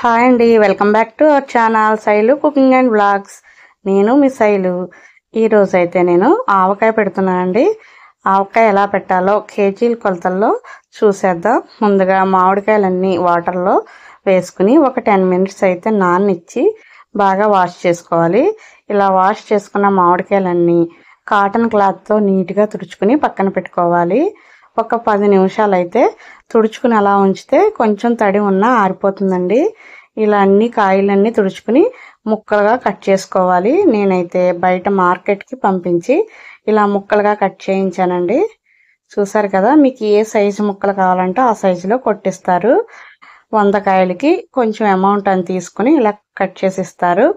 Hi అండి, welcome back to our channel Shailu cooking and vlogs. నేను మీ శైలు. ఈరోజు అయితే నేను ఆవకాయ పెడుతున్నానండి. ఆవకాయ ఎలా పెట్టాలో కేజీల కొలతల్లో చూసేద్దాం. ముందుగా మామిడికాయలన్నీ వాటర్లో వేసుకుని ఒక 10 మినిట్స్ అయితే నాననిచ్చి బాగా వాష్ చేసుకోవాలి. ఇలా వాష్ చేసుకున్న మామిడికాయలన్నీ కాటన్ క్లాత్తో నీట్గా తుడుచుకుని పక్కన పెట్టుకోవాలి. ఒక 10 నిమిషాలు అయితే తుడుచుకుని అలా ఉంచితే కొంచెం తడి ఉన్నా ఆరిపోతుందండి. ఇలా అన్ని కాయలన్నీ తుడుచుకుని ముక్కలుగా కట్ చేసుకోవాలి. నేనైతే బయట మార్కెట్కి పంపించి ఇలా ముక్కలుగా కట్ చేయించానండి. చూసారు కదా, మీకు ఏ సైజు ముక్కలు కావాలంటే ఆ సైజులో కొట్టిస్తారు. 100 కాయలకి కొంచెం అమౌంట్ అని తీసుకుని ఇలా కట్ చేసి ఇస్తారు.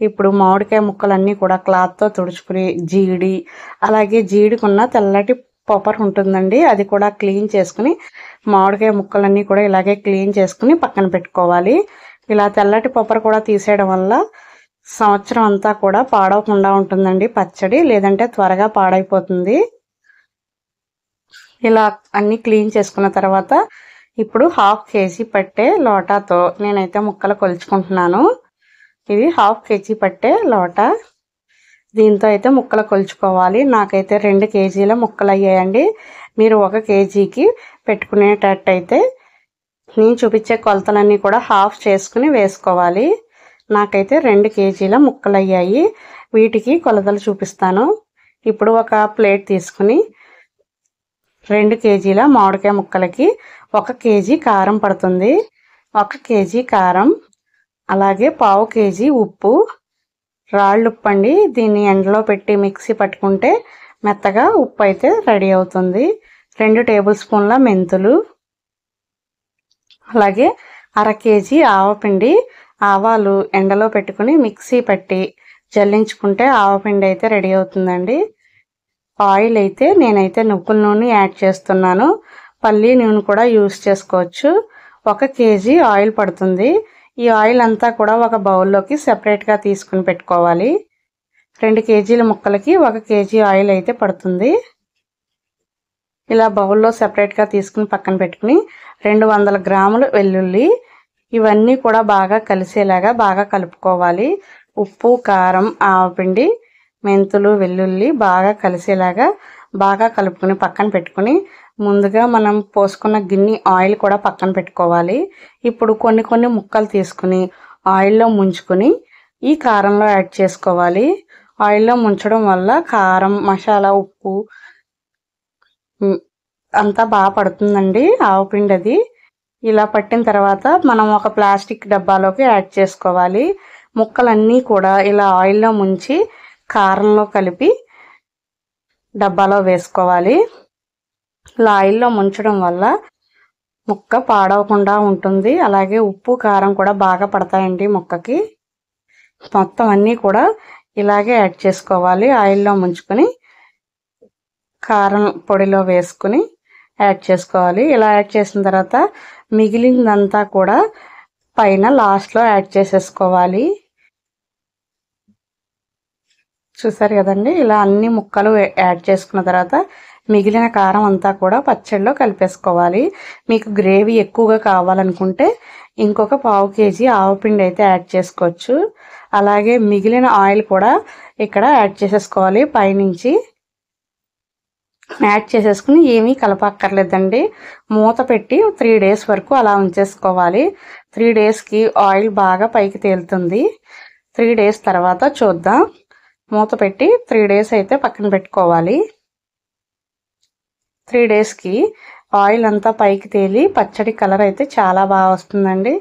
ఇప్పుడు మామిడికాయ ముక్కలన్నీ కూడా క్లాత్తో తుడుచుకుని అలాగే జీడికున్న తెల్లటి పొపర్ ఉంటుందండి, అది కూడా క్లీన్ చేసుకుని మామిడికాయ ముక్కలన్నీ కూడా ఇలాగే క్లీన్ చేసుకుని పక్కన పెట్టుకోవాలి. ఇలా తెల్లటి పొపర్ కూడా తీసేయడం వల్ల సంవత్సరం అంతా కూడా పాడవకుండా ఉంటుందండి పచ్చడి, లేదంటే త్వరగా పాడైపోతుంది. ఇలా అన్ని క్లీన్ చేసుకున్న తర్వాత ఇప్పుడు 1/2 కేజీ పట్టే లోటాతో నేనైతే ముక్కలు కొలుచుకుంటున్నాను. ఇది 1/2 కేజీ పట్టే లోటా. దీంతో అయితే ముక్కలు కొలుచుకోవాలి. నాకైతే 2 కేజీల ముక్కలు అయ్యాయండి. మీరు 1 కేజీకి పెట్టుకునేటట్టయితే నేను చూపించే కొలతలన్నీ కూడా హాఫ్ చేసుకుని వేసుకోవాలి. నాకైతే 2 కేజీల ముక్కలు అయ్యాయి. వీటికి కొలతలు చూపిస్తాను. ఇప్పుడు ఒక ప్లేట్ తీసుకుని 2 కేజీల మామిడికాయ ముక్కలకి 1 కేజీ కారం పడుతుంది. 1 కేజీ కారం, అలాగే 1/2 కేజీ ఉప్పు, రాళ్ళు ఉప్పు అండి. దీన్ని ఎండలో పెట్టి మిక్సీ పట్టుకుంటే మెత్తగా ఉప్పు అయితే రెడీ అవుతుంది. 2 టేబుల్ స్పూన్ల మెంతులు, అలాగే 1/2 కేజీ ఆవపిండి. ఆవాలు ఎండలో పెట్టుకుని మిక్సీ పట్టి జల్లించుకుంటే ఆవపిండి అయితే రెడీ అవుతుందండి. ఆయిల్ అయితే నేనైతే నువ్వుల నూనె యాడ్ చేస్తున్నాను. పల్లి నూనె కూడా యూస్ చేసుకోవచ్చు. 1 కేజీ ఆయిల్ పడుతుంది. ఈ ఆయిల్ అంతా కూడా ఒక బౌల్లోకి సెపరేట్గా తీసుకుని పెట్టుకోవాలి. 2 కేజీల ముక్కలకి 1 కేజీ ఆయిల్ అయితే పడుతుంది. ఇలా బౌల్లో సెపరేట్గా తీసుకుని పక్కన పెట్టుకుని 200 గ్రాములు వెల్లుల్లి, ఇవన్నీ కూడా బాగా కలిసేలాగా బాగా కలుపుకోవాలి. ఉప్పు, కారం, ఆవపిండి, మెంతులు, వెల్లుల్లి బాగా కలిసేలాగా బాగా కలుపుకుని పక్కన పెట్టుకుని ముందుగా మనం పోసుకున్న గిన్నె ఆయిల్ కూడా పక్కన పెట్టుకోవాలి. ఇప్పుడు కొన్ని ముక్కలు తీసుకుని ఆయిల్లో ముంచుకుని ఈ కారంలో యాడ్ చేసుకోవాలి. ఆయిల్లో ముంచడం వల్ల కారం, మసాలా, ఉప్పు అంతా బాగా పడుతుందండి ఆవపిండి అది. ఇలా పట్టిన తర్వాత మనం ఒక ప్లాస్టిక్ డబ్బాలోకి యాడ్ చేసుకోవాలి. ముక్కలన్నీ కూడా ఇలా ఆయిల్లో ముంచి కారంలో కలిపి డబ్బాలో వేసుకోవాలి. ఇలా ఆయిల్లో ముంచడం వల్ల ముక్క పాడవకుండా ఉంటుంది. అలాగే ఉప్పు, కారం కూడా బాగా పడతాయండి ముక్కకి. మొత్తం అన్నీ కూడా ఇలాగే యాడ్ చేసుకోవాలి. ఆయిల్లో ముంచుకొని కారం పొడిలో వేసుకుని యాడ్ చేసుకోవాలి. ఇలా యాడ్ చేసిన తర్వాత మిగిలిందంతా కూడా పైన లాస్ట్లో యాడ్ చేసేసుకోవాలి. చూసారు కదండి, ఇలా అన్ని ముక్కలు యాడ్ చేసుకున్న తర్వాత మిగిలిన కారం అంతా కూడా పచ్చడిలో కలిపేసుకోవాలి. మీకు గ్రేవీ ఎక్కువగా కావాలనుకుంటే ఇంకొక 1/2 కేజీ ఆవపిండి అయితే యాడ్ చేసుకోవచ్చు. అలాగే మిగిలిన ఆయిల్ కూడా ఇక్కడ యాడ్ చేసేసుకోవాలి. పైనుంచి యాడ్ చేసేసుకుని ఏమీ కలపక్కర్లేదండి. మూత పెట్టి 3 డేస్ వరకు అలా ఉంచేసుకోవాలి. 3 డేస్కి ఆయిల్ బాగా పైకి తేలుతుంది. 3 డేస్ తర్వాత చూద్దాం. మూత పెట్టి 3 డేస్ అయితే పక్కన పెట్టుకోవాలి. 3 డేస్కి ఆయిల్ అంతా పైకి తేలి పచ్చడి కలర్ అయితే చాలా బాగా వస్తుందండి.